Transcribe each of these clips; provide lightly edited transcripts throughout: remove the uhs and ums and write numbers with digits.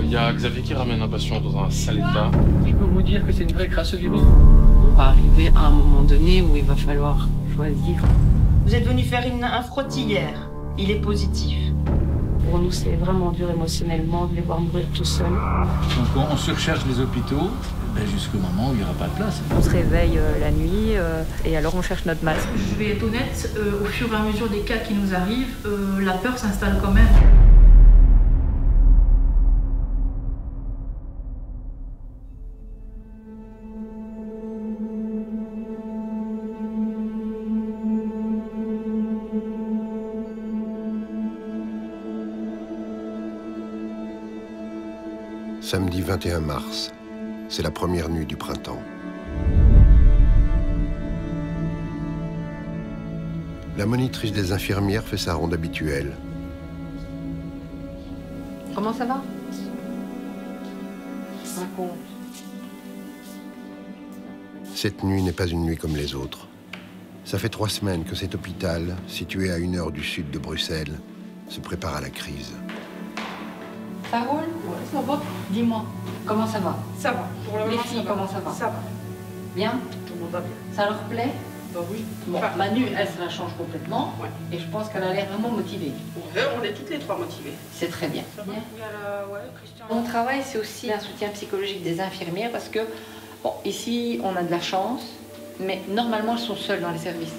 Il y a Xavier qui ramène un patient dans un sale état. Je peux vous dire que c'est une vraie crasse au virus. On va arriver à un moment donné où il va falloir choisir. Vous êtes venu faire un frottis hier. Il est positif. Pour nous, c'est vraiment dur émotionnellement de les voir mourir tout seuls. Donc on surcharge les hôpitaux jusqu'au moment où il n'y aura pas de place. On se réveille la nuit et alors on cherche notre masque. Je vais être honnête, au fur et à mesure des cas qui nous arrivent, la peur s'installe quand même. Samedi 21 mars, c'est la première nuit du printemps. La monitrice des infirmières fait sa ronde habituelle. Comment ça va? Cette nuit n'est pas une nuit comme les autres. Ça fait 3 semaines que cet hôpital, situé à 1 heure du sud de Bruxelles, se prépare à la crise. Ça roule? Ouais, ça va. Dis-moi, comment ça va? Ça va. Pour le moment, les filles, comment ça va? Ça va. Bien? Tout le monde va bien. Ça leur plaît? Bah oui. Bon, Enfin, Manu, elle se la change complètement. Ouais. Et je pense qu'elle a l'air vraiment motivée. on est toutes les 3 motivées. C'est très bien. Il y a Christian. Mon travail, c'est aussi un soutien psychologique des infirmières parce que, bon, ici, on a de la chance, mais normalement, elles sont seules dans les services.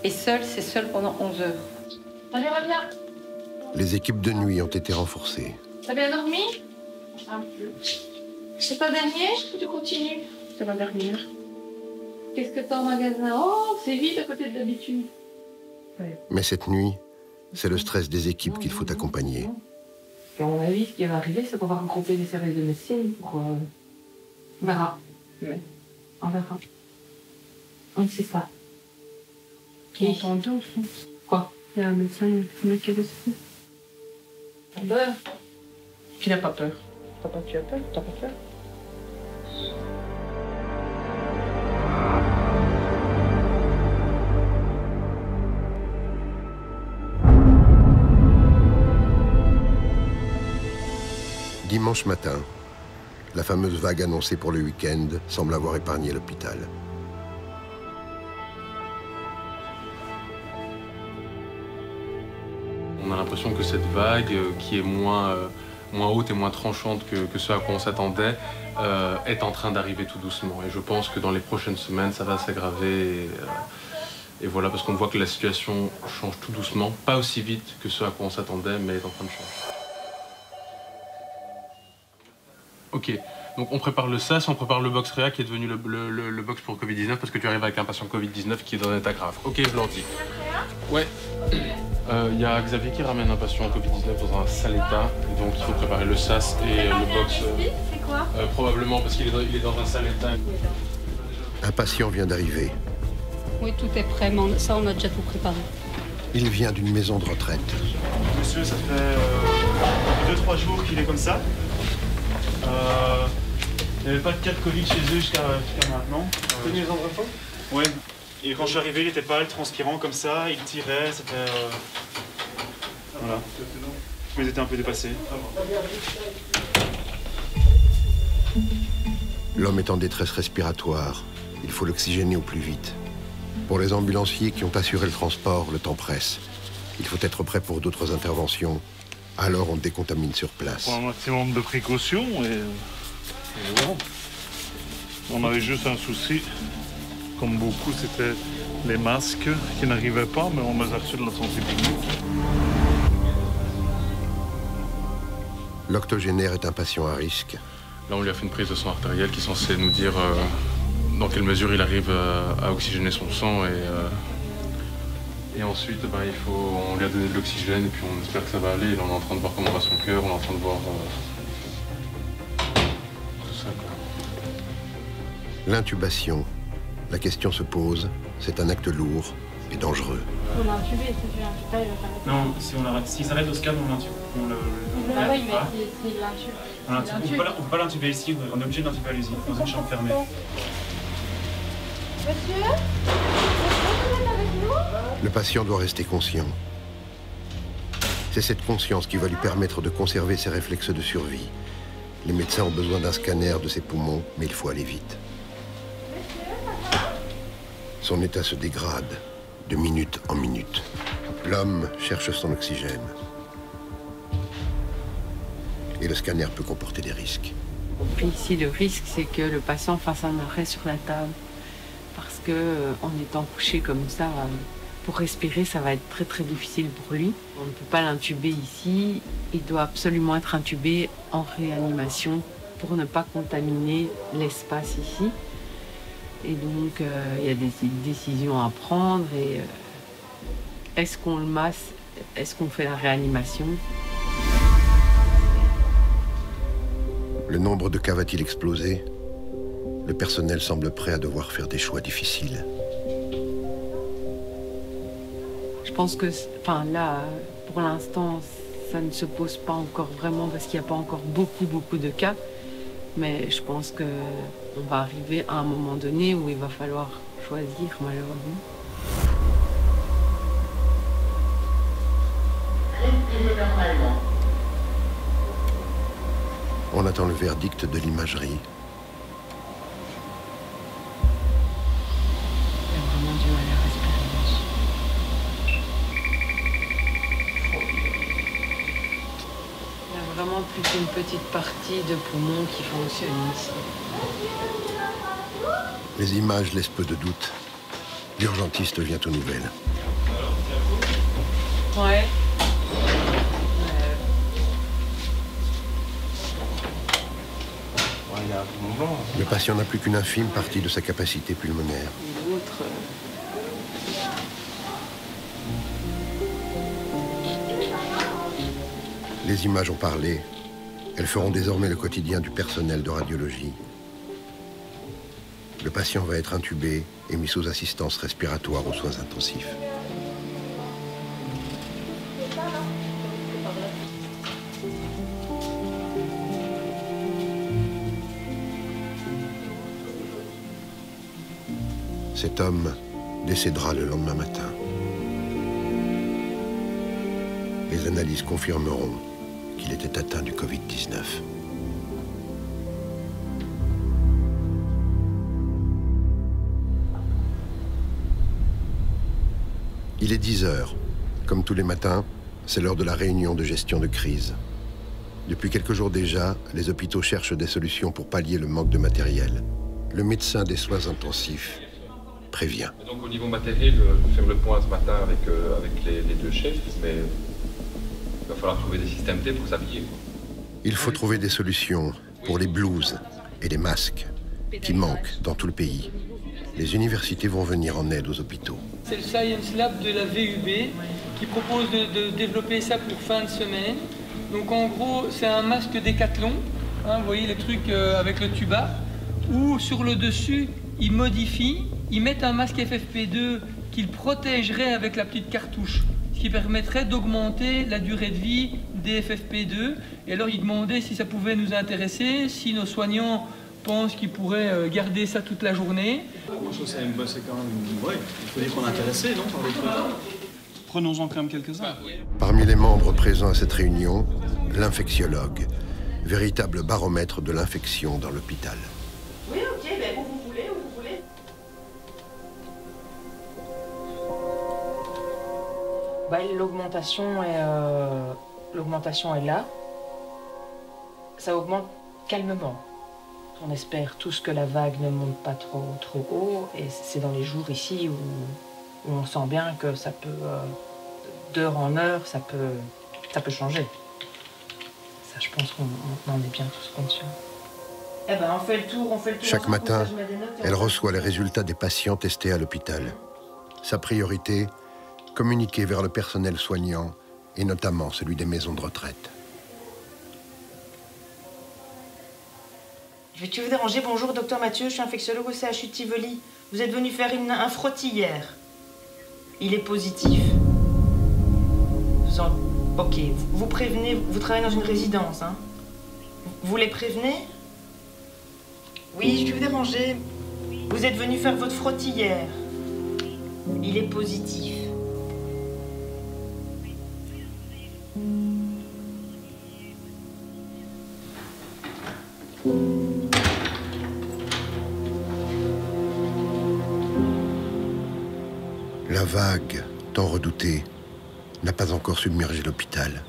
Et seules, c'est seule pendant 11 heures. Allez, reviens. Les équipes de nuit ont été renforcées. T'as bien dormi? Un peu. C'est pas dernier? Tu continues? C'est ma dernière. Qu'est-ce que t'as en magasin? Oh, c'est vide à côté de d'habitude. Mais cette nuit, c'est le stress des équipes qu'il faut accompagner. À mon avis, ce qui va arriver, c'est qu'on va regrouper les services de médecine pour... On verra. Ouais. On verra. On ne sait pas. Qui entendait au fond? Quoi? Il y a un médecin qui est dessus. T'as peur? Qui n'a pas peur? Tu as peur? T'as pas peur? Dimanche matin, la fameuse vague annoncée pour le week-end semble avoir épargné l'hôpital. On a l'impression que cette vague, qui est moins haute et moins tranchante que ce à quoi on s'attendait, est en train d'arriver tout doucement. Et je pense que dans les prochaines semaines, ça va s'aggraver. Et voilà, parce qu'on voit que la situation change tout doucement, pas aussi vite que ce à quoi on s'attendait, mais est en train de changer. Ok, donc on prépare le SAS, on prépare le box Réa qui est devenu le box pour Covid-19 parce que tu arrives avec un patient Covid-19 qui est dans un état grave. Ok, je leur dis. Ouais. Il y a Xavier qui ramène un patient Covid-19 dans un sale état, donc il faut préparer le SAS et le box. C'est quoi? Probablement parce qu'il est dans un sale état. Un patient vient d'arriver. Oui, tout est prêt, mais ça, on a déjà tout préparé. Il vient d'une maison de retraite. Monsieur, ça fait 2-3 jours qu'il est comme ça. Il n'y avait pas de cas de Covid chez eux jusqu'à maintenant. C'est une maison de repos? Ouais. Et quand je suis arrivé, il était pâle, transpirant comme ça, il tirait, c'était... Voilà. Mais il était un peu dépassé. L'homme est en détresse respiratoire. Il faut l'oxygéner au plus vite. Pour les ambulanciers qui ont assuré le transport, le temps presse. Il faut être prêt pour d'autres interventions. Alors on décontamine sur place. Pour un maximum de précautions et voilà. On avait juste un souci, comme beaucoup, c'était les masques qui n'arrivaient pas, mais on les a reçus de la santé publique. L'octogénaire est un patient à risque. Là, on lui a fait une prise de sang artérielle qui est censée nous dire dans quelle mesure il arrive à oxygéner son sang. Et ensuite, on lui a donné de l'oxygène et puis on espère que ça va aller. Et là, on est en train de voir comment va son cœur, on est en train de voir tout ça. L'intubation. La question se pose. C'est un acte lourd et dangereux. On l'a intubé, c'est bien. Il va faire Non, s'il s'arrête au scan, on l'intube. Ah oui, mais s'il l'intube. On ne peut pas l'intuber ici, on est obligé de l'intuber à l'usine, dans une chambre fermée. Monsieur, vous êtes avec nous? Le patient doit rester conscient. C'est cette conscience qui va lui permettre de conserver ses réflexes de survie. Les médecins ont besoin d'un scanner de ses poumons, mais il faut aller vite. Son état se dégrade de minute en minute. L'homme cherche son oxygène. Et le scanner peut comporter des risques. Ici, le risque, c'est que le patient fasse un arrêt sur la table. Parce qu'en étant couché comme ça, pour respirer, ça va être très très difficile pour lui. On ne peut pas l'intuber ici. Il doit absolument être intubé en réanimation pour ne pas contaminer l'espace ici. Et donc, il y a des décisions à prendre. Et est-ce qu'on le masse? Est-ce qu'on fait la réanimation? Le nombre de cas va-t-il exploser? Le personnel semble prêt à devoir faire des choix difficiles. Je pense que, là, pour l'instant, ça ne se pose pas encore vraiment parce qu'il n'y a pas encore beaucoup de cas. Mais je pense qu'on va arriver à un moment donné où il va falloir choisir, malheureusement. Respirez normalement. On attend le verdict de l'imagerie. Il a vraiment du mal à respirer. Il y a vraiment plus qu'une petite partie de poumon qui fonctionne ici. Les images laissent peu de doute. L'urgentiste vient aux nouvelles. Ouais. Le patient n'a plus qu'une infime partie de sa capacité pulmonaire. Les images ont parlé. Elles feront désormais le quotidien du personnel de radiologie. Le patient va être intubé et mis sous assistance respiratoire aux soins intensifs. Cet homme décédera le lendemain matin. Les analyses confirmeront qu'il était atteint du Covid-19. Il est 10 heures. Comme tous les matins, c'est l'heure de la réunion de gestion de crise. Depuis quelques jours déjà, les hôpitaux cherchent des solutions pour pallier le manque de matériel. Le médecin des soins intensifs prévient. Donc au niveau matériel, je vais faire le point ce matin avec les deux chefs, mais il va falloir trouver des systèmes T pour s'habiller. Il faut trouver des solutions pour les blouses et les masques qui manquent dans tout le pays. Les universités vont venir en aide aux hôpitaux. C'est le Science Lab de la VUB qui propose de développer ça pour fin de semaine. Donc en gros, c'est un masque Décathlon, hein, vous voyez les trucs avec le tuba, où sur le dessus, ils modifient, ils mettent un masque FFP2 qu'ils protégeraient avec la petite cartouche, ce qui permettrait d'augmenter la durée de vie des FFP2. Et alors ils demandaient si ça pouvait nous intéresser, si nos soignants pensent qu'ils pourraient garder ça toute la journée. Moi je trouve que c'est quand même... Ouais, il faut dire qu'on est intéressé, non, par les trucs. Prenons-en quand même quelques-uns. Parmi les membres présents à cette réunion, l'infectiologue, véritable baromètre de l'infection dans l'hôpital. Oui, ok, ben où vous voulez. L'augmentation est là. Ça augmente calmement. On espère tous que la vague ne monte pas trop haut. Et c'est dans les jours ici où on sent bien que ça peut, d'heure en heure, ça peut changer. Ça, je pense qu'on en est bien tous conscients. Eh ben, on fait le tour. Chaque matin, elle reçoit les résultats des patients testés à l'hôpital. Sa priorité, communiquer vers le personnel soignant et notamment celui des maisons de retraite. Vais-tu vous déranger? Bonjour, docteur Mathieu, je suis infectiologue au CHU de Tivoli. Vous êtes venu faire un frottis hier. Il est positif. Ok, vous prévenez, vous travaillez dans une résidence, hein? Vous les prévenez? Oui, je vais vous déranger. Vous êtes venu faire votre frottis hier. Il est positif. La vague, tant redoutée, n'a pas encore submergé l'hôpital.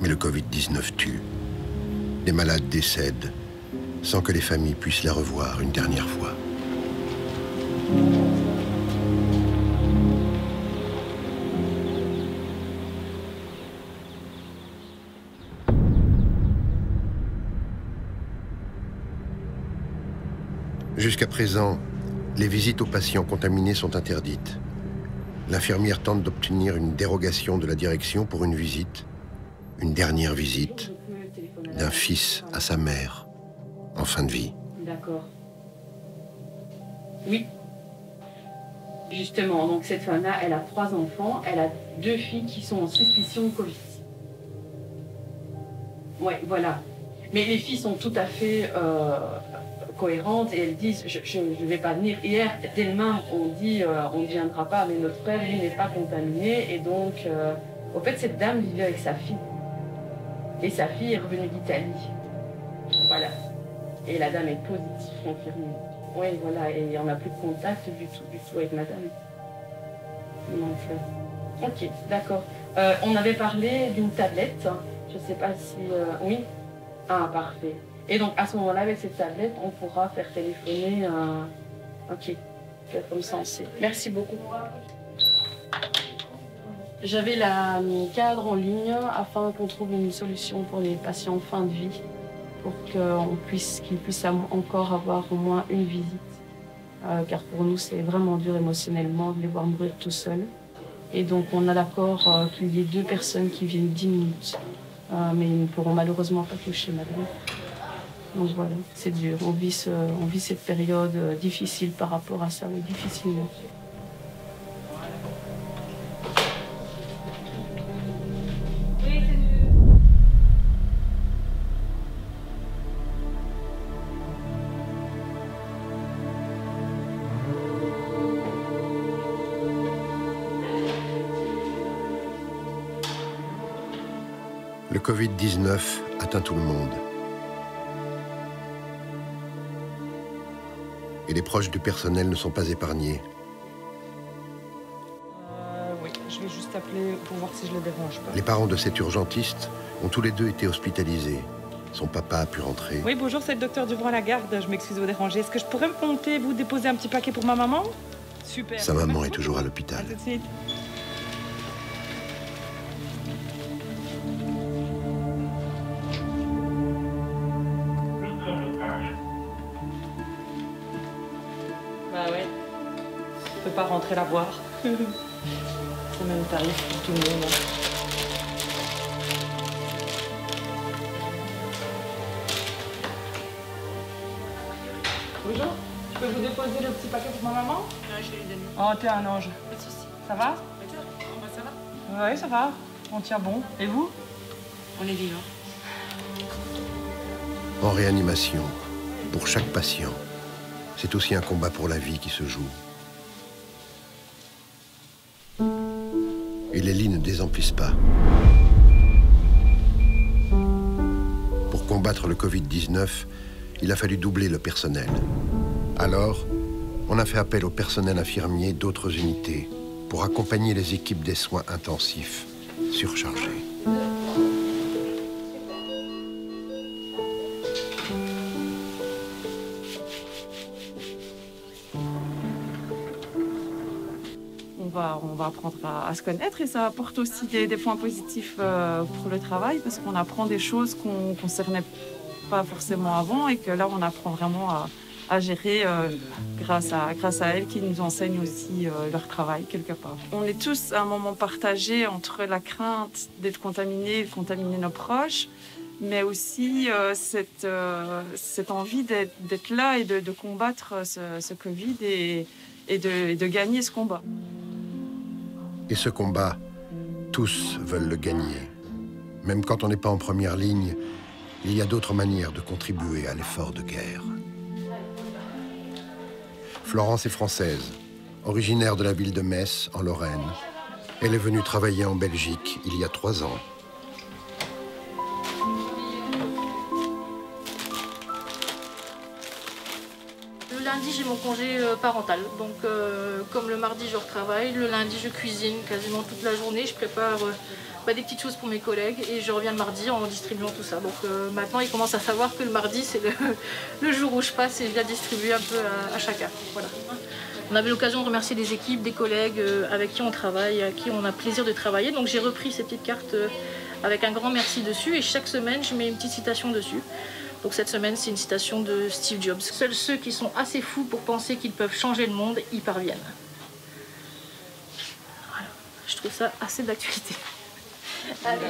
Mais le Covid-19 tue. Des malades décèdent sans que les familles puissent les revoir une dernière fois. Jusqu'à présent, les visites aux patients contaminés sont interdites. L'infirmière tente d'obtenir une dérogation de la direction pour une visite, une dernière visite, d'un fils à sa mère, en fin de vie. D'accord. Oui. Justement, donc cette femme-là, elle a 3 enfants, elle a 2 filles qui sont en suspicion de Covid. Ouais, voilà. Mais les filles sont tout à fait cohérentes et elles disent je ne vais pas venir. Hier, d'elles-mêmes, on dit on ne viendra pas, mais notre père, lui, n'est pas contaminé. Et donc, au fait, cette dame vivait avec sa fille. Et sa fille est revenue d'Italie. Voilà. Et la dame est positive, confirmée. Oui, voilà. Et on n'a plus de contact du tout avec madame. Donc, ok, d'accord. On avait parlé d'une tablette. Je ne sais pas si... oui. Ah, parfait. Et donc, à ce moment-là, avec cette tablette, on pourra faire téléphoner... Ok, comme ça, on sait. Merci beaucoup. J'avais la cadre en ligne afin qu'on trouve une solution pour les patients en fin de vie, pour qu'ils puissent encore avoir au moins une visite. Car pour nous, c'est vraiment dur émotionnellement de les voir mourir tout seuls. Et donc, on a l'accord qu'il y ait 2 personnes qui viennent 10 minutes. Mais ils ne pourront malheureusement pas toucher madame. Donc voilà, c'est dur. On vit cette période difficile par rapport à ça, mais difficilement. Le Covid-19 atteint tout le monde. Et les proches du personnel ne sont pas épargnés. Oui, je vais juste appeler pour voir si je le dérange pas. Les parents de cet urgentiste ont tous les 2 été hospitalisés. Son papa a pu rentrer. Oui, bonjour, c'est le docteur Dubrun-Lagarde. Je m'excuse de vous déranger. Est-ce que je pourrais me monter, vous déposer un petit paquet pour ma maman? Super. Sa maman est toujours à l'hôpital. À tout de suite. Bah ouais, je peux pas rentrer la voir. C'est le même tarif pour tout le monde. Bonjour, je peux vous déposer le petit paquet pour ma maman? Non, je vais lui donner. Oh, t'es un ange. Pas de soucis. Ça va? Ça va? Oui, ça va. On tient bon. Et vous? On est vivants. En réanimation, pour chaque patient, c'est aussi un combat pour la vie qui se joue. Et les lits ne désemplissent pas. Pour combattre le Covid-19, il a fallu doubler le personnel. Alors, on a fait appel au personnel infirmier d'autres unités pour accompagner les équipes des soins intensifs surchargées. On va apprendre à se connaître et ça apporte aussi des points positifs pour le travail parce qu'on apprend des choses qu'on ne concernait pas forcément avant et que là on apprend vraiment à gérer grâce à elles qui nous enseignent aussi leur travail quelque part. On est tous à un moment partagé entre la crainte d'être contaminés, de contaminer nos proches, mais aussi cette envie d'être là et de combattre ce Covid et de gagner ce combat. Et ce combat, tous veulent le gagner. Même quand on n'est pas en première ligne, il y a d'autres manières de contribuer à l'effort de guerre. Florence est française, originaire de la ville de Metz, en Lorraine. Elle est venue travailler en Belgique il y a 3 ans lundi, j'ai mon congé parental. Donc, comme le mardi, je retravaille. Le lundi, je cuisine quasiment toute la journée. Je prépare des petites choses pour mes collègues. Et je reviens le mardi en distribuant tout ça. Donc, maintenant, ils commencent à savoir que le mardi, c'est le jour où je passe et je viens distribuer un peu à chacun. Voilà. On avait l'occasion de remercier des équipes, des collègues avec qui on travaille, avec qui on a plaisir de travailler. Donc, j'ai repris ces petites cartes avec un grand merci dessus. Et chaque semaine, je mets une petite citation dessus. Donc cette semaine, c'est une citation de Steve Jobs. Seuls ceux qui sont assez fous pour penser qu'ils peuvent changer le monde y parviennent. Voilà. Je trouve ça assez d'actualité. Allez,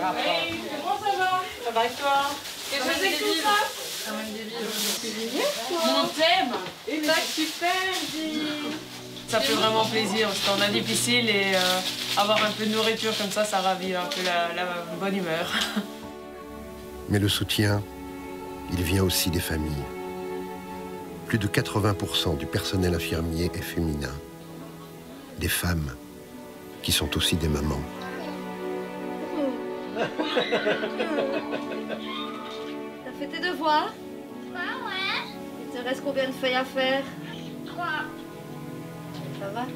comment ça va? Ça va avec toi? Qu'est-ce que c'est tout ça? Mon thème. Bah, super, ça fait vraiment plaisir parce qu'on a difficile et avoir un peu de nourriture comme ça ravit un peu la bonne humeur. Mais le soutien, il vient aussi des familles. Plus de 80% du personnel infirmier est féminin. Des femmes qui sont aussi des mamans. T'as fait tes devoirs? Ouais. Il te reste combien de feuilles à faire? 3. Ça va?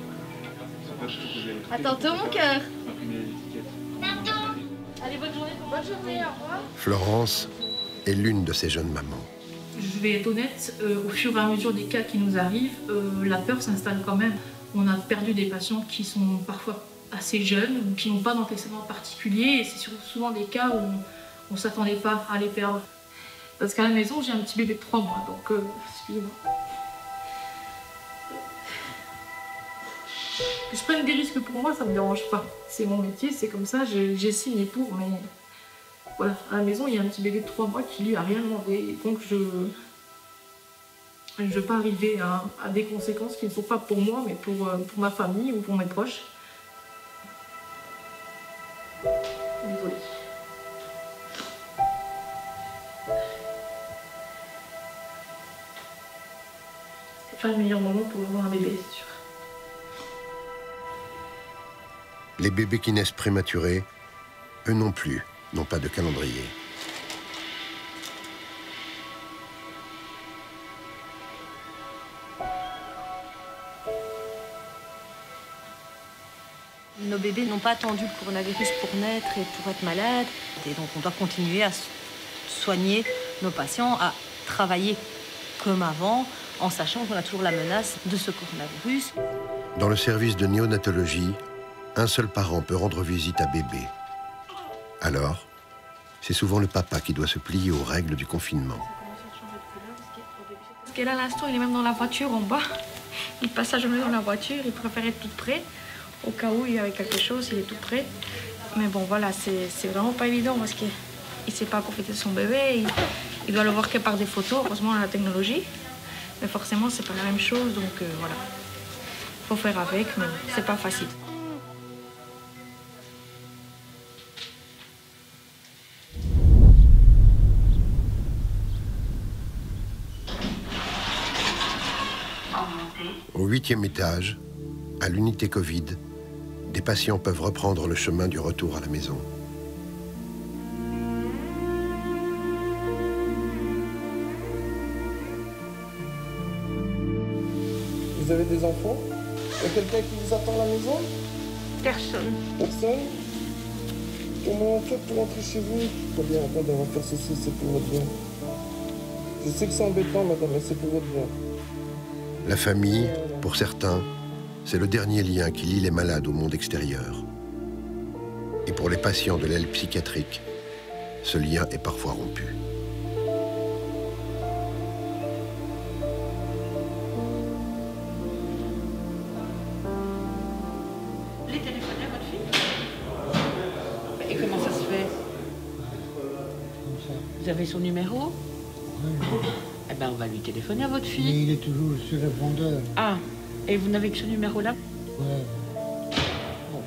À tantôt, mon cœur. Allez, bonne journée. Bonne journée, au revoir. Florence est l'une de ces jeunes mamans. Je vais être honnête, au fur et à mesure des cas qui nous arrivent, la peur s'installe quand même. On a perdu des patients qui sont parfois assez jeunes ou qui n'ont pas d'antécédents particuliers. Et c'est souvent des cas où on ne s'attendait pas à les perdre. Parce qu'à la maison, j'ai un petit bébé de 3 mois, donc excusez-moi. Que je prenne des risques pour moi, ça ne me dérange pas. C'est mon métier, c'est comme ça, j'ai signé pour, mais voilà, à la maison, il y a un petit bébé de 3 mois qui lui a rien demandé. Donc je ne veux pas arriver à des conséquences qui ne sont pas pour moi, mais pour ma famille ou pour mes proches. Désolée. C'est pas le meilleur moment pour avoir un bébé, c'est sûr. Les bébés qui naissent prématurés, eux non plus, n'ont pas de calendrier. Nos bébés n'ont pas attendu le coronavirus pour naître et pour être malades. Et donc on doit continuer à soigner nos patients, à travailler comme avant, en sachant qu'on a toujours la menace de ce coronavirus. Dans le service de néonatologie, un seul parent peut rendre visite à bébé. Alors, c'est souvent le papa qui doit se plier aux règles du confinement. Parce que là, à l'instant, il est même dans la voiture en bas. Il passe sa journée dans la voiture, il préfère être tout près. Au cas où il y avait quelque chose, il est tout près. Mais bon, voilà, c'est vraiment pas évident parce qu'il ne sait pas profiter de son bébé. Il doit le voir que par des photos, heureusement, on a la technologie. Mais forcément, c'est pas la même chose, donc voilà. Il faut faire avec, mais c'est pas facile. Au 8e étage, à l'unité Covid, des patients peuvent reprendre le chemin du retour à la maison. Vous avez des enfants? Il y a quelqu'un qui vous attend à la maison? Personne. Personne? Comment on fait pour rentrer chez vous? Très bien, attendez, on va faire ceci, c'est pour votre bien. Je sais que c'est embêtant, madame, mais c'est pour votre bien. La famille, pour certains, c'est le dernier lien qui lie les malades au monde extérieur. Et pour les patients de l'aile psychiatrique, ce lien est parfois rompu. Les téléphoner à votre fille? Et comment ça se fait? Vous avez son numéro? Eh ben, on va lui téléphoner à votre fille. Mais il est toujours sur le répondeur. Ah, et vous n'avez que ce numéro-là? Ouais. Bon.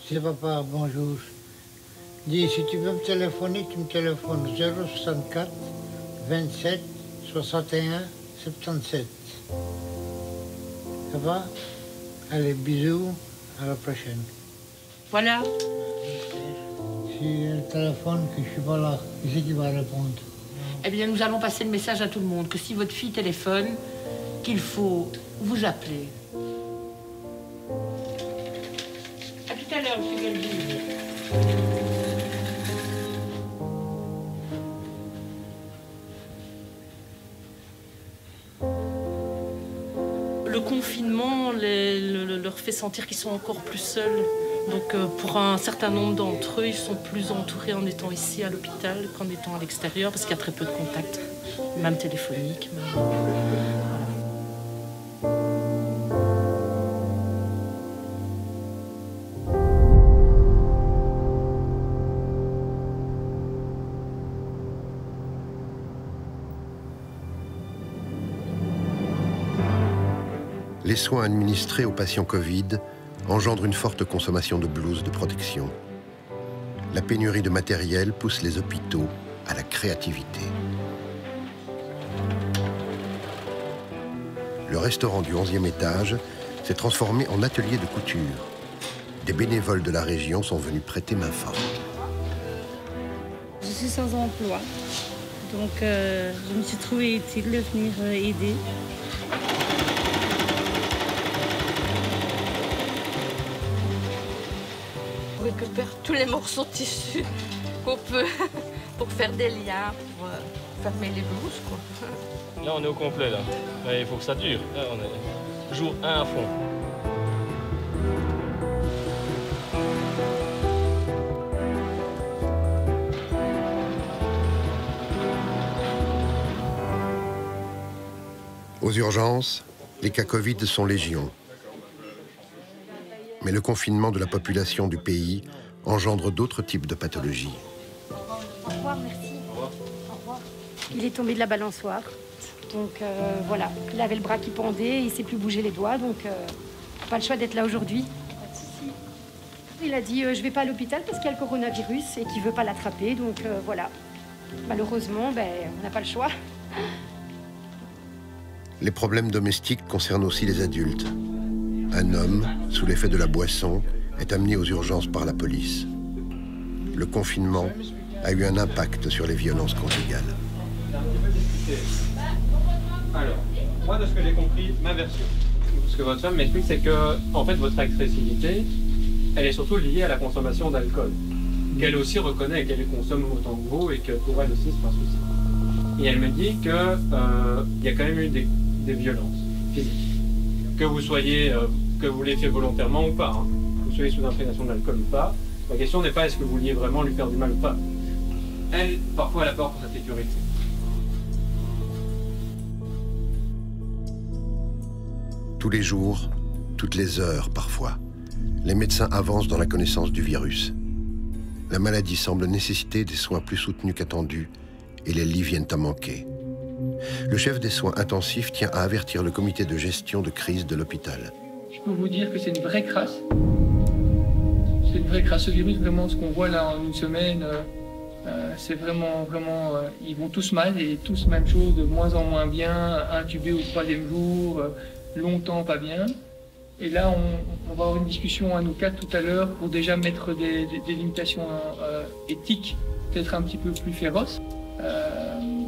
C'est papa, bonjour. Dis, si tu veux me téléphoner, tu me téléphones 064 27 61 77. Ça va? Allez, bisous, à la prochaine. Voilà. Si le téléphone, que je suis pas là, qui c'est qui va répondre? Eh bien, nous allons passer le message à tout le monde, que si votre fille téléphone, qu'il faut vous appeler. À tout à l'heure, M. Galbi. Le confinement leur fait sentir qu'ils sont encore plus seuls. Donc pour un certain nombre d'entre eux, ils sont plus entourés en étant ici à l'hôpital qu'en étant à l'extérieur, parce qu'il y a très peu de contacts, même téléphoniques. Les soins administrés aux patients Covid engendrent une forte consommation de blouses de protection. La pénurie de matériel pousse les hôpitaux à la créativité. Le restaurant du 11e étage s'est transformé en atelier de couture. Des bénévoles de la région sont venus prêter main forte. Je suis sans emploi, donc je me suis trouvé utile de venir aider. On récupère tous les morceaux de tissu qu'on peut pour faire des liens, pour fermer les blouses, quoi. Là, on est au complet, là. Mais il faut que ça dure. Là, on est jour 1 à fond. Aux urgences, les cas Covid sont légion. Mais le confinement de la population du pays engendre d'autres types de pathologies. Au revoir, merci. Au revoir. Il est tombé de la balançoire. Donc voilà, il avait le bras qui pendait, il ne sait plus bouger les doigts, donc pas le choix d'être là aujourd'hui. Pas de souci. Il a dit je ne vais pas à l'hôpital parce qu'il y a le coronavirus et qu'il ne veut pas l'attraper, donc voilà. Malheureusement, on n'a pas le choix. Les problèmes domestiques concernent aussi les adultes. Un homme, sous l'effet de la boisson, est amené aux urgences par la police. Le confinement a eu un impact sur les violences conjugales. Alors, moi de ce que j'ai compris, ma version. Ce que votre femme m'explique, c'est que en fait votre agressivité, elle est surtout liée à la consommation d'alcool. Qu'elle aussi reconnaît qu'elle consomme autant que vous et que pour elle aussi c'est un souci. Et elle me dit que y a quand même eu des violences physiques. Que vous soyez, que vous l'ayez fait volontairement ou pas, hein. Que vous soyez sous imprégnation d'alcool ou pas, la question n'est pas est-ce que vous vouliez vraiment lui faire du mal ou pas. Elle, parfois, elle a peur pour sa sécurité. Tous les jours, toutes les heures parfois, les médecins avancent dans la connaissance du virus. La maladie semble nécessiter des soins plus soutenus qu'attendus et les lits viennent à manquer. Le chef des soins intensifs tient à avertir le comité de gestion de crise de l'hôpital. Je peux vous dire que c'est une vraie crasse. C'est une vraie crasse. Ce virus, vraiment, ce qu'on voit là en une semaine, c'est vraiment, ils vont tous mal et tous même chose, de moins en moins bien, intubés au 3e jour, longtemps pas bien. Et là, on va avoir une discussion à nous quatre tout à l'heure pour déjà mettre des limitations éthiques, peut-être un petit peu plus féroces.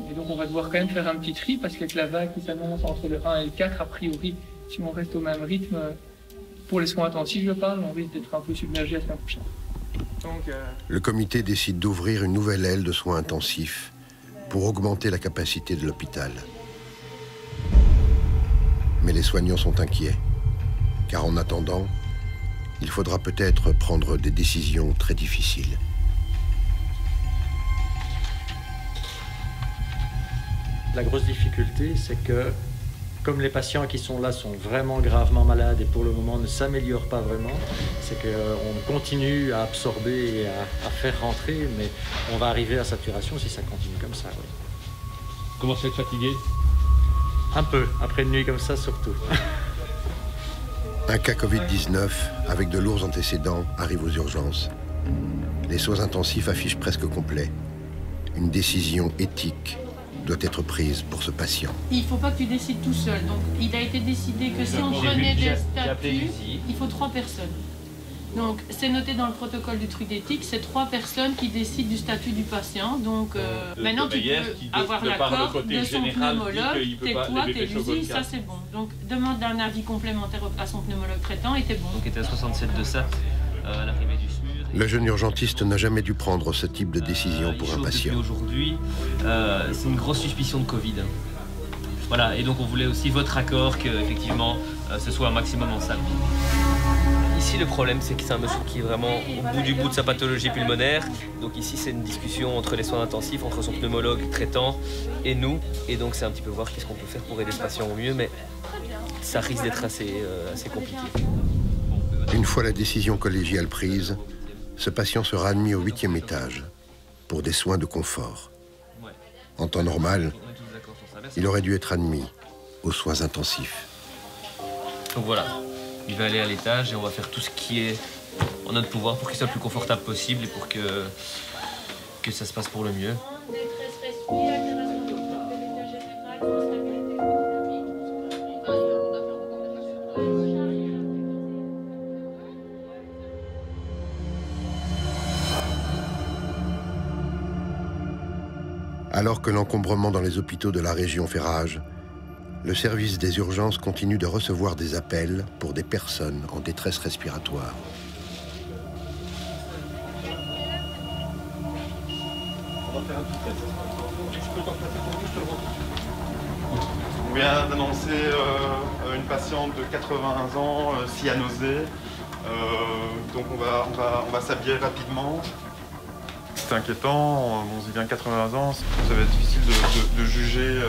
Et donc on va devoir quand même faire un petit tri parce qu'avec la vague qui s'annonce entre le 1 et le 4, a priori, si on reste au même rythme, pour les soins intensifs, je parle, on risque d'être un peu submergé la semaine prochaine. Donc, Le comité décide d'ouvrir une nouvelle aile de soins intensifs pour augmenter la capacité de l'hôpital. Mais les soignants sont inquiets, car en attendant, il faudra peut-être prendre des décisions très difficiles. La grosse difficulté, c'est que comme les patients qui sont là sont vraiment gravement malades et pour le moment ne s'améliorent pas vraiment, c'est qu'on continue à absorber et à faire rentrer, mais on va arriver à saturation si ça continue comme ça. Oui. Commencez à être fatigué? Un peu, après une nuit comme ça surtout. Un cas Covid-19 avec de lourds antécédents arrive aux urgences. Les soins intensifs affichent presque complet. Une décision éthique doit être prise pour ce patient. Il ne faut pas que tu décides tout seul. Donc, il a été décidé que si on prenait des statuts, il faut 3 personnes. Donc, c'est noté dans le protocole du truc d'éthique, c'est 3 personnes qui décident du statut du patient. Donc, maintenant, tu peux avoir l'accord de son pneumologue, t'es toi, t'es l'usine, ça c'est bon. Donc, demande un avis complémentaire à son pneumologue traitant et t'es bon. Donc, il était à 67 de SAT à l'arrivée du SMUR. Le jeune urgentiste n'a jamais dû prendre ce type de décision pour un patient. Aujourd'hui, c'est une grosse suspicion de Covid. Voilà, et donc on voulait aussi votre accord qu'effectivement, ce soit un maximum en salle. Ici, le problème, c'est que c'est un monsieur qui est vraiment au bout de sa pathologie pulmonaire. Donc ici, c'est une discussion entre les soins intensifs, entre son pneumologue traitant et nous. Et donc, c'est un petit peu voir qu'est-ce qu'on peut faire pour aider ce patient au mieux, mais ça risque d'être assez compliqué. Une fois la décision collégiale prise, ce patient sera admis au 8e étage pour des soins de confort. En temps normal, il aurait dû être admis aux soins intensifs. Donc voilà. Il va aller à l'étage et on va faire tout ce qui est en notre pouvoir pour qu'il soit le plus confortable possible et pour que ça se passe pour le mieux. Alors que l'encombrement dans les hôpitaux de la région fait rage, le service des urgences continue de recevoir des appels pour des personnes en détresse respiratoire. On vient d'annoncer une patiente de 81 ans, cyanosée. Donc on va s'habiller rapidement. C'est inquiétant, on se dit bien 80 ans, ça va être difficile de juger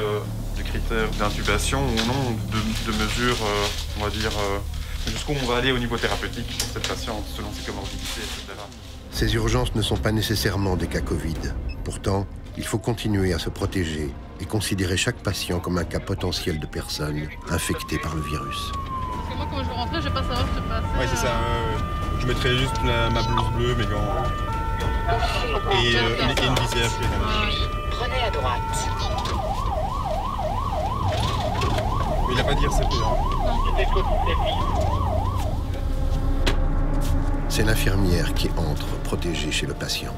des critères d'intubation ou non, de mesures, on va dire, jusqu'où on va aller au niveau thérapeutique pour cette patiente, selon ses comorbidités, etc. Ces urgences ne sont pas nécessairement des cas Covid. Pourtant, il faut continuer à se protéger et considérer chaque patient comme un cas potentiel de personne infectée par le virus. Parce que moi, quand je rentrais, je vais pas savoir ce qui se passe. Oui, c'est ça. Je mettrais juste ma blouse bleue, mes gants. Et une visière. Prenez à droite. Mais il n'a pas dit RCP. C'est l'infirmière qui entre protégée chez le patient.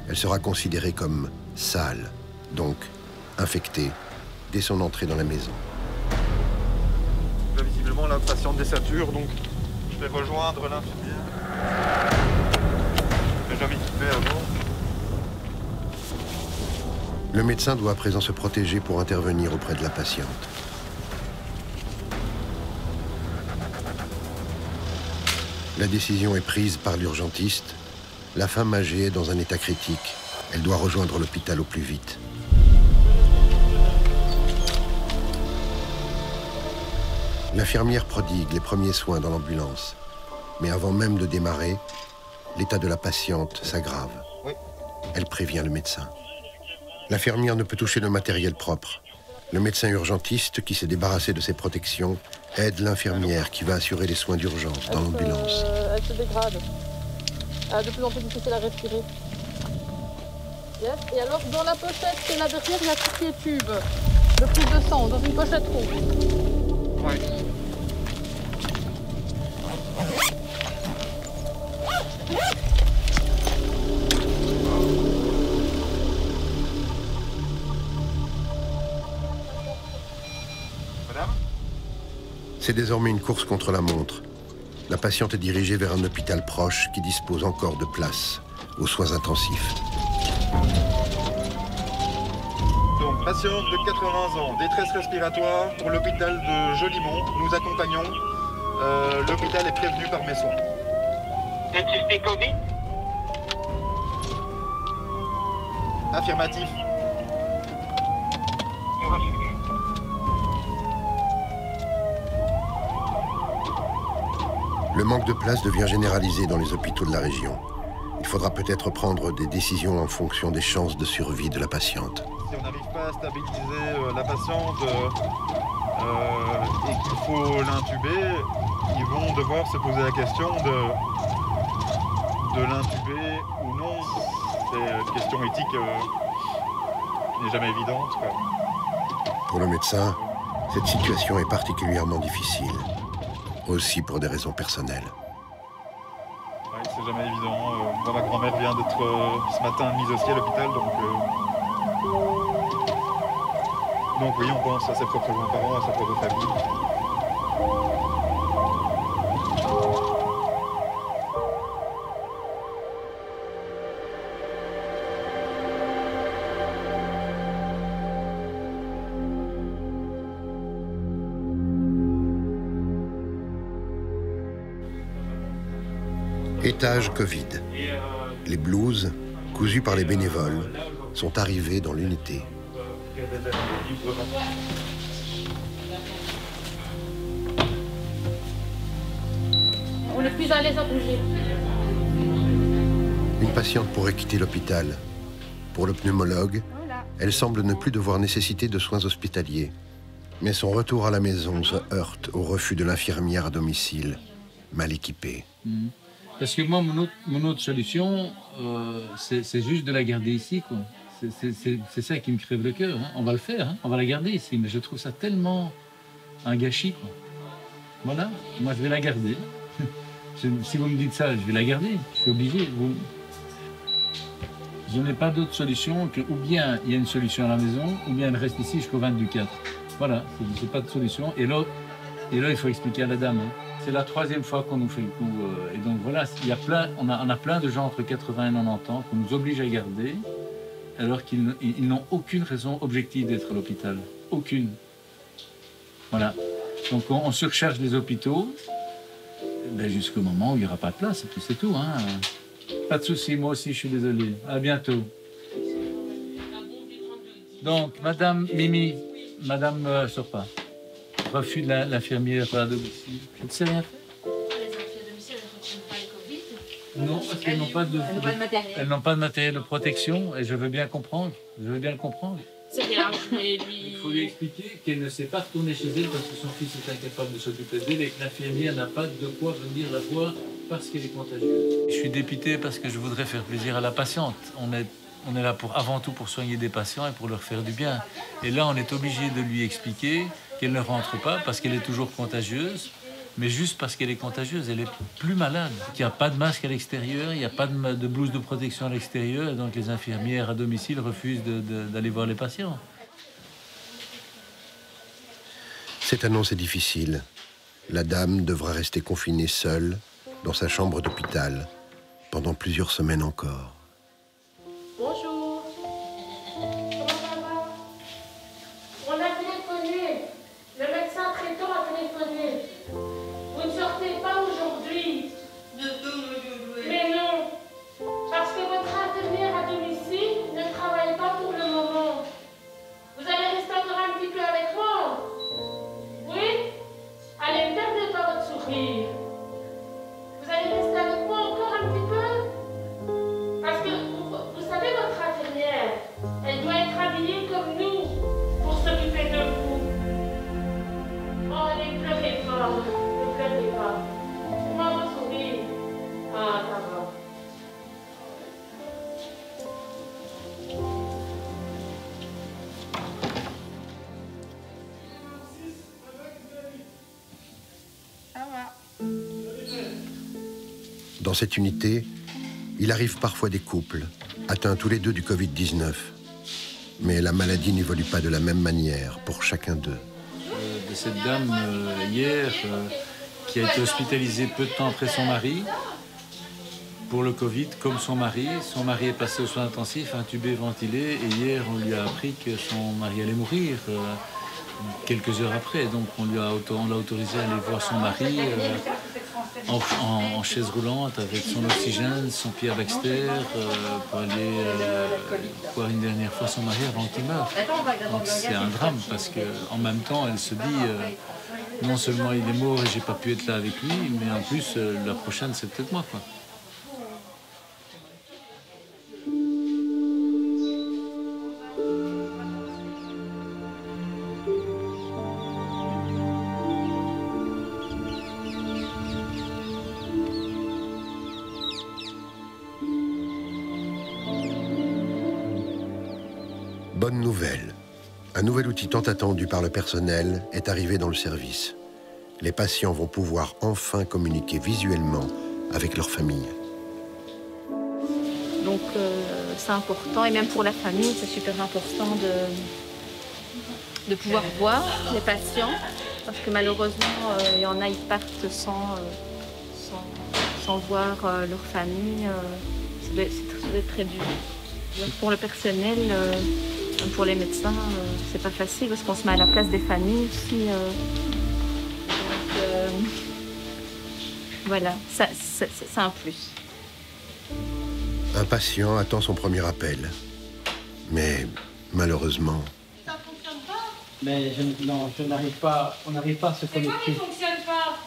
Elle sera considérée comme sale, donc infectée, dès son entrée dans la maison. Là, visiblement, la patiente désature, donc je vais rejoindre l'infirmière. Jamais équipé avant. Le médecin doit à présent se protéger pour intervenir auprès de la patiente. La décision est prise par l'urgentiste. La femme âgée est dans un état critique. Elle doit rejoindre l'hôpital au plus vite. L'infirmière prodigue les premiers soins dans l'ambulance. Mais avant même de démarrer, l'état de la patiente s'aggrave. Oui. Elle prévient le médecin. L'infirmière ne peut toucher de matériel propre. Le médecin urgentiste, qui s'est débarrassé de ses protections, aide l'infirmière qui va assurer les soins d'urgence dans l'ambulance. Elle se dégrade. Elle a de plus en plus difficile à respirer. Yes. Et alors, dans la pochette qui est là derrière, il y a tout ce qui est tube. De prise de sang, dans une pochette rouge. Oui. C'est désormais une course contre la montre. La patiente est dirigée vers un hôpital proche qui dispose encore de place aux soins intensifs. Donc, patiente de 80 ans, détresse respiratoire pour l'hôpital de Jolimont. Nous accompagnons. L'hôpital est prévenu par mes soins. Êtes suspect Covid? Affirmatif. Le manque de place devient généralisé dans les hôpitaux de la région. Il faudra peut-être prendre des décisions en fonction des chances de survie de la patiente. Si on n'arrive pas à stabiliser la patiente et qu'il faut l'intuber, ils vont devoir se poser la question de l'intuber ou non, c'est une question éthique qui n'est jamais évidente, quoi. Pour le médecin, cette situation est particulièrement difficile, aussi pour des raisons personnelles. Ouais, c'est jamais évident. Moi, ma grand-mère vient d'être ce matin mise aussi à l'hôpital, donc oui, on pense à ses propres grands-parents, à sa propre famille. Étage Covid. Les blouses, cousues par les bénévoles, sont arrivées dans l'unité. On est plus à l'aise à bouger. Une patiente pourrait quitter l'hôpital. Pour le pneumologue, elle semble ne plus devoir nécessiter de soins hospitaliers. Mais son retour à la maison se heurte au refus de l'infirmière à domicile, mal équipée. Parce que moi, mon autre solution, c'est juste de la garder ici, quoi. C'est ça qui me crève le cœur. Hein. On va le faire, hein. On va la garder ici, mais je trouve ça tellement un gâchis, quoi. Voilà, moi je vais la garder. Si vous me dites ça, je vais la garder. Je suis obligé. Je n'ai pas d'autre solution que ou bien il y a une solution à la maison, ou bien elle reste ici jusqu'au 22/4. Voilà, c'est pas de solution. Et là, il faut expliquer à la dame. Hein. C'est la 3e fois qu'on nous fait le coup. Et donc voilà, on a plein de gens entre 80 et 90 ans qu'on nous oblige à garder, alors qu'ils n'ont aucune raison objective d'être à l'hôpital. Aucune. Voilà. Donc on surcharge les hôpitaux jusqu'au moment où il n'y aura pas de place, et puis c'est tout. Hein. Pas de souci, moi aussi je suis désolé. À bientôt. Donc, Madame Mimi, Madame sort pas. Refus de l'infirmière à domicile. Je ne sais rien faire. Les infirmières à domicile, elles ne reprennent pas le Covid. Non, parce qu'elles n'ont pas de matériel de protection, et je veux bien comprendre. Je veux bien le comprendre. C'est bien, mais lui... Il faut lui expliquer qu'elle ne sait pas retourner chez elle parce que son fils est incapable de s'occuper d'elle et que l'infirmière n'a pas de quoi venir la voir parce qu'elle est contagieuse. Je suis dépité parce que je voudrais faire plaisir à la patiente. On est là avant tout pour soigner des patients et pour leur faire du bien. Et là, on est obligé de lui expliquer qu'elle ne rentre pas parce qu'elle est toujours contagieuse, mais juste parce qu'elle est contagieuse, elle est plus malade. Il n'y a pas de masque à l'extérieur, il n'y a pas de blouse de protection à l'extérieur, et donc les infirmières à domicile refusent d'aller voir les patients. Cette annonce est difficile. La dame devra rester confinée seule dans sa chambre d'hôpital pendant plusieurs semaines encore. Bonjour. Comment ça va? On a téléphoné. Le médecin traitant a téléphoné. Vous ne sortez pas aujourd'hui. Mais non. Parce que votre infirmière à domicile ne travaille pas pour le moment. Vous allez rester encore un petit peu avec moi? Oui? Allez, ne perdez pas votre sourire. Vous allez rester avec moi encore un petit peu? Parce que, vous savez, votre infirmière, elle doit être habillée comme nous pour s'occuper de vous. Oh, allez, ne pleurez pas. Ne pleurez pas. Comment vous sourire? Ah, ça va. Dans cette unité, il arrive parfois des couples, atteints tous les deux du Covid-19. Mais la maladie n'évolue pas de la même manière pour chacun d'eux. De cette dame hier qui a été hospitalisée peu de temps après son mari pour le Covid, comme son mari. Son mari est passé aux soins intensifs, intubé, ventilé, et hier on lui a appris que son mari allait mourir quelques heures après. Donc on l'a autorisé à aller voir son mari en chaise roulante avec son oxygène, son Pierre Baxter pour aller voir une dernière fois son mari avant qu'il meure. Donc c'est un drame parce qu'en même temps elle se dit non seulement il est mort et j'ai pas pu être là avec lui, mais en plus la prochaine c'est peut-être moi, quoi. Bonne nouvelle. Un nouvel outil tant attendu par le personnel est arrivé dans le service. Les patients vont pouvoir enfin communiquer visuellement avec leur famille. Donc c'est important, et même pour la famille, c'est super important de pouvoir voir les patients, parce que malheureusement, il y en a, ils partent sans voir leur famille. Ça doit être très dur. Donc, pour le personnel, pour les médecins, c'est pas facile, parce qu'on se met à la place des familles aussi. Voilà, c'est un plus. Un patient attend son premier appel. Mais malheureusement... Ça fonctionne pas? Mais non, on n'arrive pas à se connecter. C'est quoi qui fonctionne pas?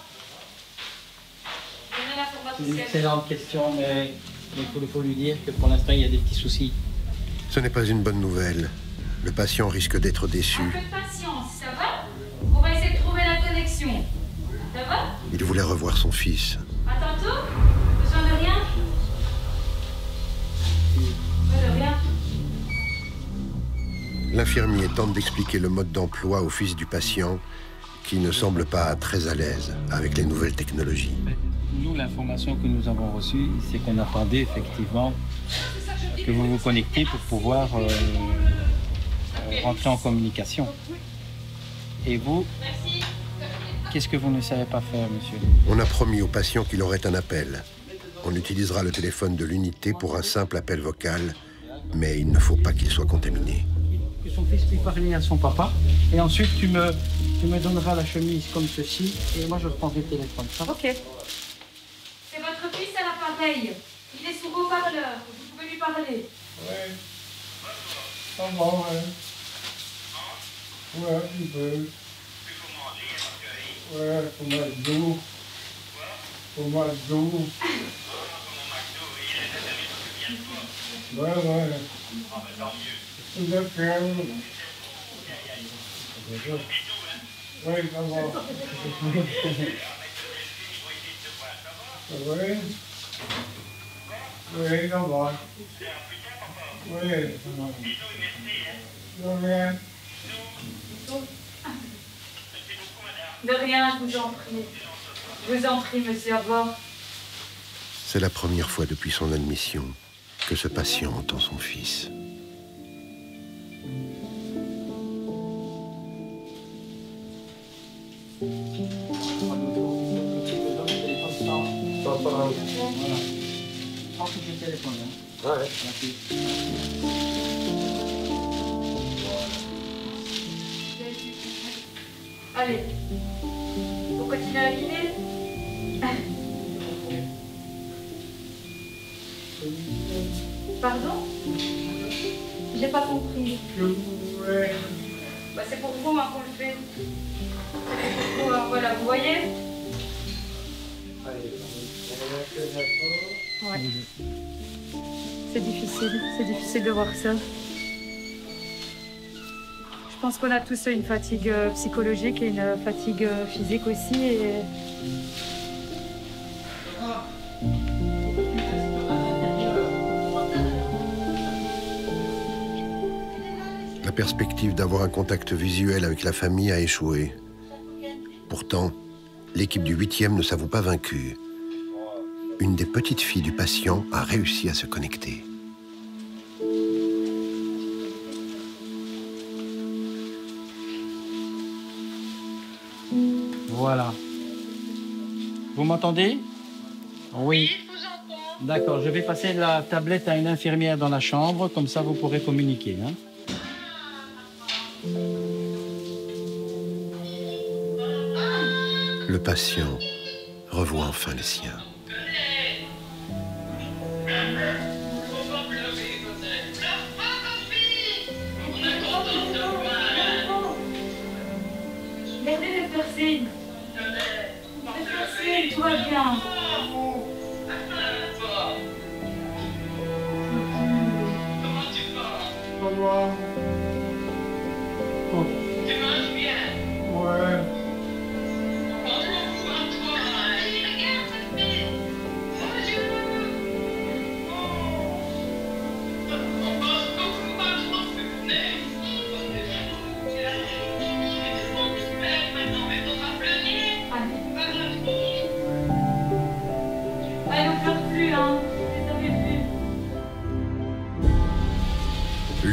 C'est une excellente question, mais il faut lui dire que pour l'instant, il y a des petits soucis. Ce n'est pas une bonne nouvelle. Le patient risque d'être déçu. Un peu de patience, ça va? On va essayer de trouver la connexion. Ça va? Il voulait revoir son fils. À tantôt? Besoin de rien? De rien. L'infirmier tente d'expliquer le mode d'emploi au fils du patient, qui ne semble pas très à l'aise avec les nouvelles technologies. Nous, l'information que nous avons reçue, c'est qu'on attendait effectivement que vous vous connectiez pour pouvoir rentrer en communication. Et vous, qu'est-ce que vous ne savez pas faire, monsieur? On a promis au patient qu'il aurait un appel. On utilisera le téléphone de l'unité pour un simple appel vocal, mais il ne faut pas qu'il soit contaminé. Que son fils puisse parler à son papa, et ensuite tu me donneras la chemise comme ceci, et moi je reprendrai le téléphone. Ça va? Ok. C'est votre fils à l'appareil. Il est sous haut-parleur. Vous pouvez lui parler. Ouais. Ça va, ouais. Ouais, un petit peu. Ouais, pour McDo. Pour McDo. Ouais, ouais. Tout à fait. Oui, ça va. Oui. Oui, ça va. Oui, ça va. De rien. De rien, je vous en prie. Je vous en prie, monsieur, au revoir. C'est la première fois depuis son admission que ce patient entend son fils. Voilà. Prends tout le téléphone, hein. Ouais. Merci. Allez. On continue à lire. Pardon? J'ai pas compris. Bah, c'est pour vous hein, qu'on le fait. C'est pour vous, hein, voilà, vous voyez? Ouais. C'est difficile de voir ça. Je pense qu'on a tous une fatigue psychologique et une fatigue physique aussi. Et... La perspective d'avoir un contact visuel avec la famille a échoué. Pourtant, l'équipe du 8e ne s'avoue pas vaincue. Une des petites filles du patient a réussi à se connecter. Voilà. Vous m'entendez? Oui. D'accord, je vais passer la tablette à une infirmière dans la chambre, comme ça vous pourrez communiquer. Hein? Le patient revoit enfin les siens. Mettez les piercings. Les piercings, tout va bien. Comment? Tu manges bien? Ouais.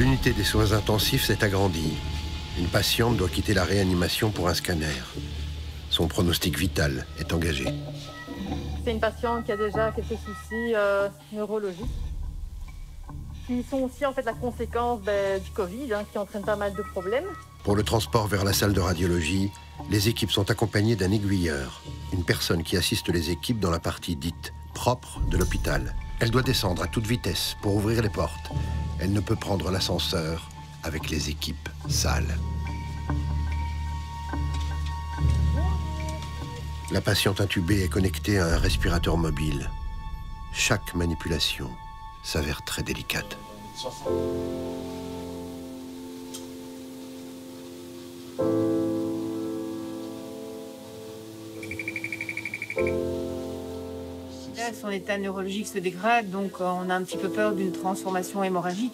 L'unité des soins intensifs s'est agrandie. Une patiente doit quitter la réanimation pour un scanner. Son pronostic vital est engagé. C'est une patiente qui a déjà quelques soucis neurologiques, qui sont aussi en fait la conséquence du Covid, qui entraîne pas mal de problèmes. Pour le transport vers la salle de radiologie, les équipes sont accompagnées d'un aiguilleur, une personne qui assiste les équipes dans la partie dite propre de l'hôpital. Elle doit descendre à toute vitesse pour ouvrir les portes. Elle ne peut prendre l'ascenseur avec les équipes sales. La patiente intubée est connectée à un respirateur mobile. Chaque manipulation s'avère très délicate. Là, son état neurologique se dégrade, donc on a un petit peu peur d'une transformation hémorragique.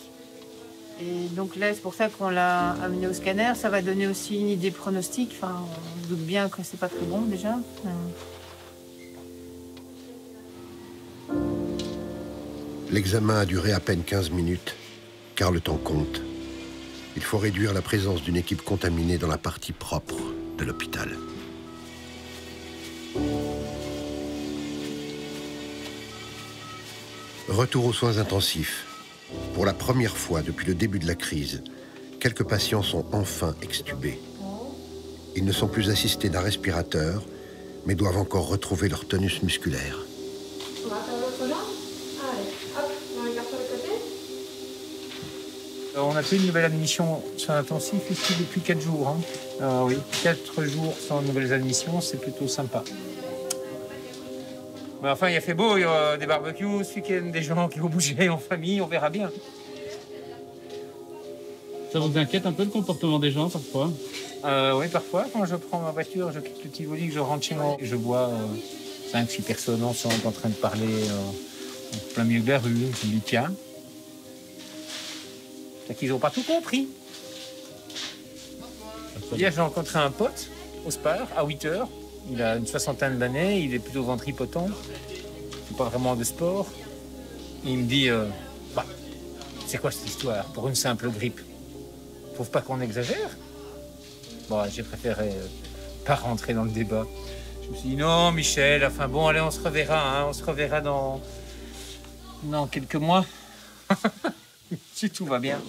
Et donc là, c'est pour ça qu'on l'a amené au scanner. Ça va donner aussi une idée pronostique. Enfin, on se doute bien que c'est pas très bon déjà. L'examen a duré à peine 15 minutes, car le temps compte. Il faut réduire la présence d'une équipe contaminée dans la partie propre de l'hôpital. Retour aux soins intensifs. Pour la première fois depuis le début de la crise, quelques patients sont enfin extubés. Ils ne sont plus assistés d'un respirateur, mais doivent encore retrouver leur tonus musculaire. On va faire l'autre jambe. Allez, hop, on regarde sur le côté. On a fait une nouvelle admission sur l'intensif ici depuis 4 jours. Oui, 4 jours sans nouvelles admissions, c'est plutôt sympa. Mais enfin, il a fait beau, il y a des barbecues ce week-end, des gens qui vont bouger en famille, on verra bien. Ça vous inquiète un peu le comportement des gens parfois? Oui, parfois, quand je prends ma voiture, je quitte le Tivoli, que je rentre chez moi, je vois 5-6 personnes ensemble en train de parler en plein milieu de la rue. Je me dis, tiens, c'est qu'ils n'ont pas tout compris. Hier, j'ai rencontré un pote au Spar à 8 h. Il a une 60aine d'années, il est plutôt ventripotent. C'est pas vraiment de sport. Et il me dit, c'est quoi cette histoire pour une simple grippe? Trouve pas qu'on exagère? Bon, j'ai préféré pas rentrer dans le débat. Je me suis dit, non, Michel, enfin bon, allez, on se reverra, on se reverra dans quelques mois. Si tout va bien.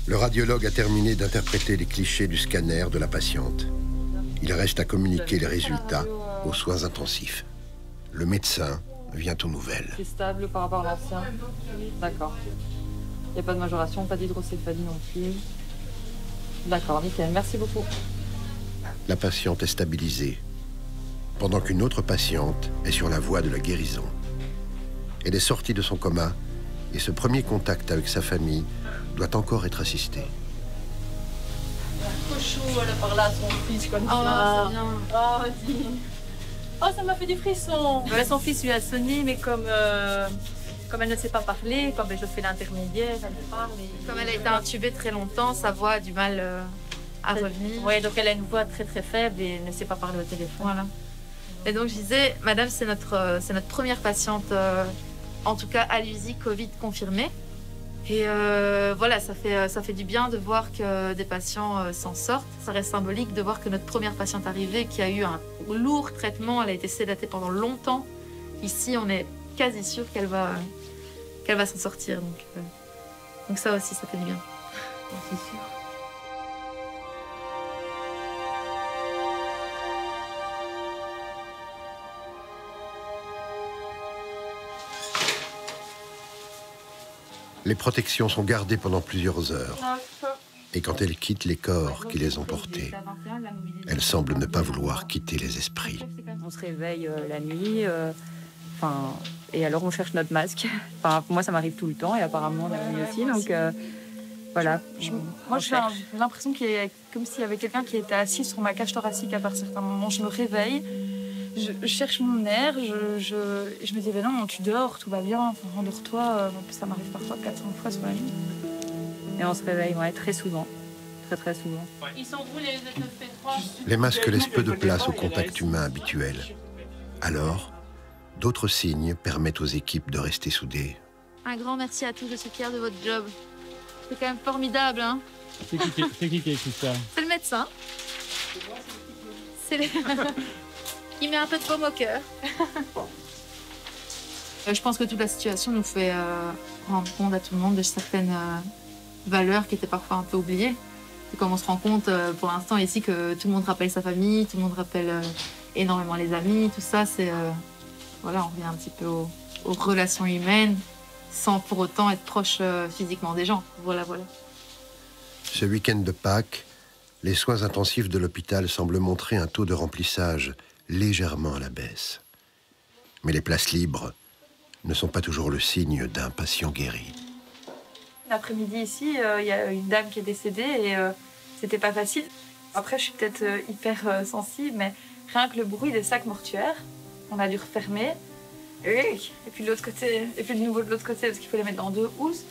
Le radiologue a terminé d'interpréter les clichés du scanner de la patiente. Il reste à communiquer les résultats aux soins intensifs. Le médecin vient aux nouvelles. C'est stable par rapport à l'ancien. D'accord. Il n'y a pas de majoration, pas d'hydrocéphalie non plus. D'accord, nickel. Merci beaucoup. La patiente est stabilisée, pendant qu'une autre patiente est sur la voie de la guérison. Elle est sortie de son coma et ce premier contact avec sa famille doit encore être assisté. Trop chaud, elle a parlé à son fils comme ça. Oh, c'est bien. Oh, dis. Oh, ça m'a fait des frissons. Son fils lui a sonné, mais comme elle ne sait pas parler, comme je fais l'intermédiaire, elle parle. Comme elle a été intubée très longtemps, sa voix a du mal à revenir. Oui, donc elle a une voix très très faible et ne sait pas parler au téléphone. Voilà. Et donc je disais, madame, c'est notre première patiente, en tout cas à l'USI Covid confirmée. Et voilà, ça fait du bien de voir que des patients s'en sortent. Ça reste symbolique de voir que notre première patiente arrivée, qui a eu un lourd traitement, elle a été sédatée pendant longtemps. Ici, on est quasi sûr qu'elle va s'en sortir. Donc ça aussi, ça fait du bien. C'est sûr. Les protections sont gardées pendant plusieurs heures. Et quand elles quittent les corps qui les ont portés, elles semblent ne pas vouloir quitter les esprits. On se réveille la nuit, et alors on cherche notre masque. Pour moi, ça m'arrive tout le temps et apparemment la nuit aussi. Donc voilà. Moi, j'ai l'impression qu'il y a comme s'il y avait quelqu'un qui était assis sur ma cage thoracique à certains moments. Je me réveille. Je cherche mon air, je me dis, ben non, tu dors, tout va bien, endors-toi. Ça m'arrive parfois 400 fois sur la nuit. Et on se réveille, très souvent. Très, très souvent. Ils sont où les F9P3? Les masques laissent peu de place au contact humain habituel. Alors, d'autres signes permettent aux équipes de rester soudées. Un grand merci à tous, je suis fière de votre job. C'est quand même formidable, hein. C'est qui qui a écrit ça? C'est le médecin. C'est le... Il met un peu de baume au cœur. Je pense que toute la situation nous fait rendre compte à tout le monde de certaines valeurs qui étaient parfois un peu oubliées. Et comme on se rend compte pour l'instant ici que tout le monde rappelle sa famille, tout le monde rappelle énormément les amis, tout ça, c'est... voilà, on revient un petit peu aux relations humaines sans pour autant être proche physiquement des gens. Voilà, voilà. Ce week-end de Pâques, les soins intensifs de l'hôpital semblent montrer un taux de remplissage légèrement à la baisse. Mais les places libres ne sont pas toujours le signe d'un patient guéri. L'après-midi ici, il y a une dame qui est décédée et c'était pas facile. Après, je suis peut-être hyper sensible, mais rien que le bruit des sacs mortuaires, on a dû refermer. Et puis de l'autre côté, et puis de nouveau de l'autre côté parce qu'il faut les mettre dans 2 housses.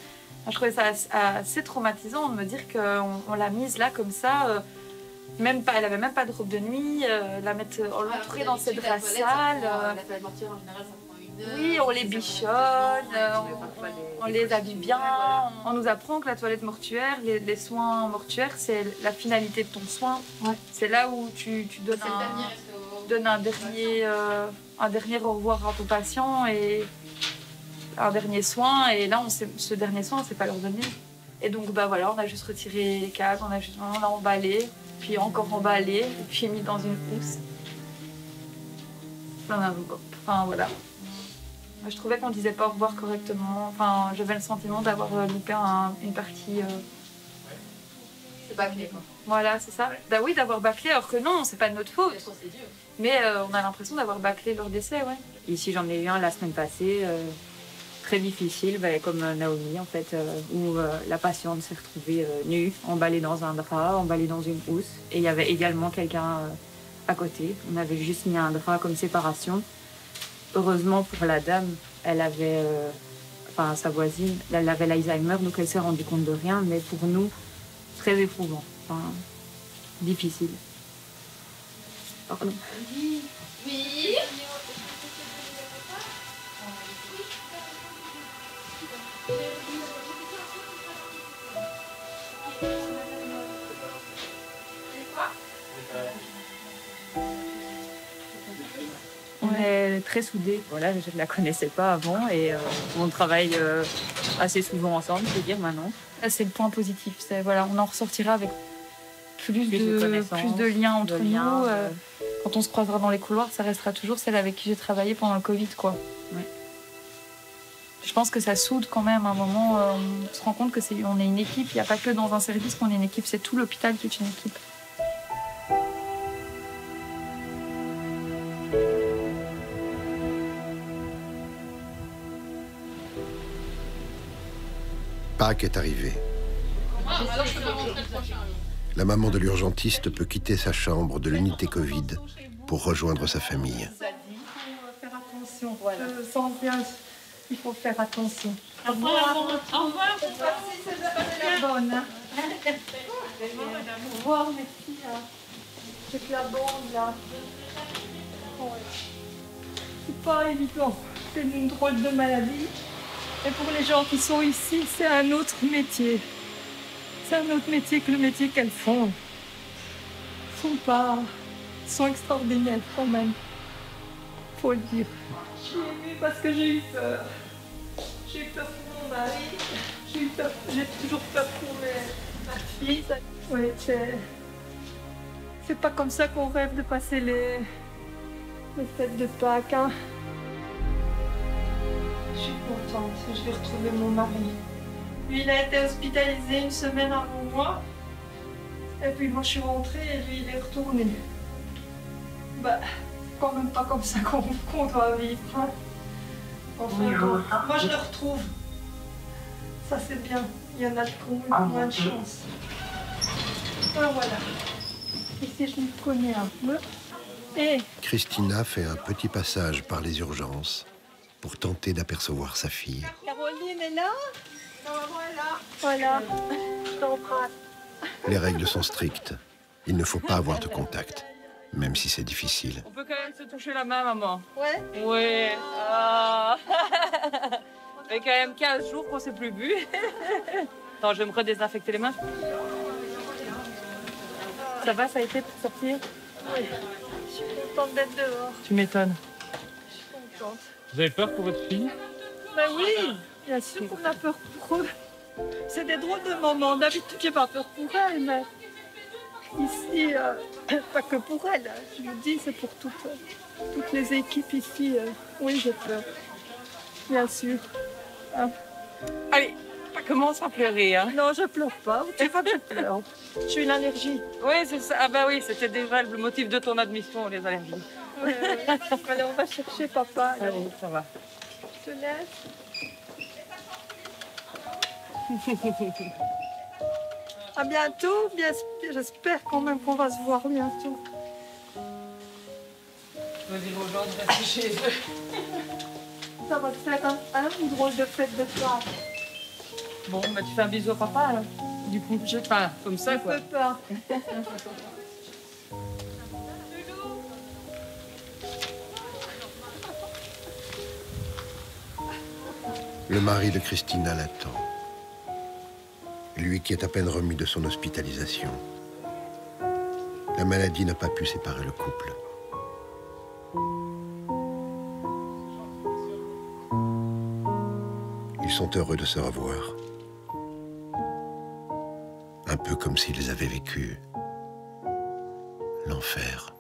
Je trouvais ça assez traumatisant de me dire qu'on l'a mise là comme ça. Même pas, elle avait même pas de robe de nuit, on l'entourait dans cette draps sale. La toilette mortuaire en général, ça prend 1 heure. Oui, on les bichonne, on les habille bien. On nous apprend que la toilette mortuaire, les soins mortuaires, c'est la finalité de ton soin. Ouais. C'est là où tu donnes un dernier au revoir à ton patient et un dernier soin. Et là, ce dernier soin, on ne sait pas leur donner. Et donc, bah voilà, on a juste retiré les câbles, on a emballé, puis encore emballé, et puis mis dans une housse. Enfin, voilà. Je trouvais qu'on ne disait pas au revoir correctement. Enfin, j'avais le sentiment d'avoir loupé une partie. C'est bâclé, quoi. Voilà, c'est ça. Bah oui, d'avoir bâclé, alors que non, c'est pas de notre faute. Mais on a l'impression d'avoir bâclé leur décès, ouais. Ici, j'en ai eu un la semaine passée, très difficile, comme Naomi, en fait, où la patiente s'est retrouvée nue, emballée dans un drap, emballée dans une housse. Et il y avait également quelqu'un à côté. On avait juste mis un drap comme séparation. Heureusement pour la dame, elle avait, sa voisine, elle avait l'Alzheimer, donc elle s'est rendue compte de rien, mais pour nous, très éprouvant, difficile. Pardon. Oui. On est très soudés. Voilà, je ne la connaissais pas avant et on travaille assez souvent ensemble, je veux dire maintenant. C'est le point positif. Voilà, on en ressortira avec plus de liens entre nous. Quand on se croisera dans les couloirs, ça restera toujours celle avec qui j'ai travaillé pendant le Covid, quoi. Ouais. Je pense que ça soude quand même. À un moment, on se rend compte qu'on est une équipe. Il n'y a pas que dans un service qu'on est une équipe. C'est tout l'hôpital qui est une équipe. Pâques est arrivé. La maman de l'urgentiste peut quitter sa chambre de l'unité Covid pour rejoindre sa famille. Il faut faire attention. Voilà. Sans bien, il faut faire attention. Au revoir. Au revoir. C'est la bonne. Au revoir, merci. C'est la bande, là. C'est pas évident. C'est une drôle de maladie. Et pour les gens qui sont ici, c'est un autre métier. C'est un autre métier que le métier qu'elles font. Ils sont extraordinaires quand même. Faut le dire. Je suis émue parce que j'ai eu peur. J'ai eu peur pour mon mari. J'ai toujours peur pour ma fille. Oui, c'est pas comme ça qu'on rêve de passer les fêtes de Pâques. Hein. Je suis contente, je vais retrouver mon mari. Lui, il a été hospitalisé 1 semaine avant moi. Et puis moi, je suis rentrée et lui, il est retourné. Bah, c'est quand même pas comme ça qu'on doit vivre. Hein. Enfin, moi, je le retrouve. Ça, c'est bien. Il y en a qui ont eu moins de chance. Ah, voilà. Ici, je me connais un peu. Et... Christina fait un petit passage par les urgences pour tenter d'apercevoir sa fille. Caroline est là? Voilà. Je t'embrasse. Les règles sont strictes. Il ne faut pas avoir de contact, même si c'est difficile. On peut quand même se toucher la main, maman. Ouais? Ouais. Ah. fait quand même 15 jours qu'on ne s'est plus vu. Attends, je vais me redésinfecter les mains. Ça va, ça a été pour sortir? Oui, je suis contente d'être dehors. Tu m'étonnes. Je suis contente. Vous avez peur pour votre fille? Ben oui, bien sûr qu'on a peur pour eux. C'est des drôles de moments. D'habitude, j'ai pas peur pour elle, mais ici, pas que pour elle. Je vous dis, c'est pour toutes les équipes ici. Oui, j'ai peur. Bien sûr. Hein. Allez, ça commence à pleurer. Hein. Non, je pleure pas. Tu vois que je pleure. J'ai une allergie. Oui, c'est ça. Ah bah oui, c'était déjà le motif de ton admission, les allergies. Allez, on va chercher papa. Alors. Allez, ça va. Je te laisse. À bientôt. J'espère quand même qu'on va se voir bientôt. Je vais dire aux gens de rester chez eux. Ça va te faire une drôle de fête de fin. Bon, bah tu fais un bisou à papa alors. Du coup, enfin, comme ça quoi. Je peux pas. Le mari de Christina l'attend. Lui qui est à peine remis de son hospitalisation. La maladie n'a pas pu séparer le couple. Ils sont heureux de se revoir. Un peu comme s'ils avaient vécu l'enfer.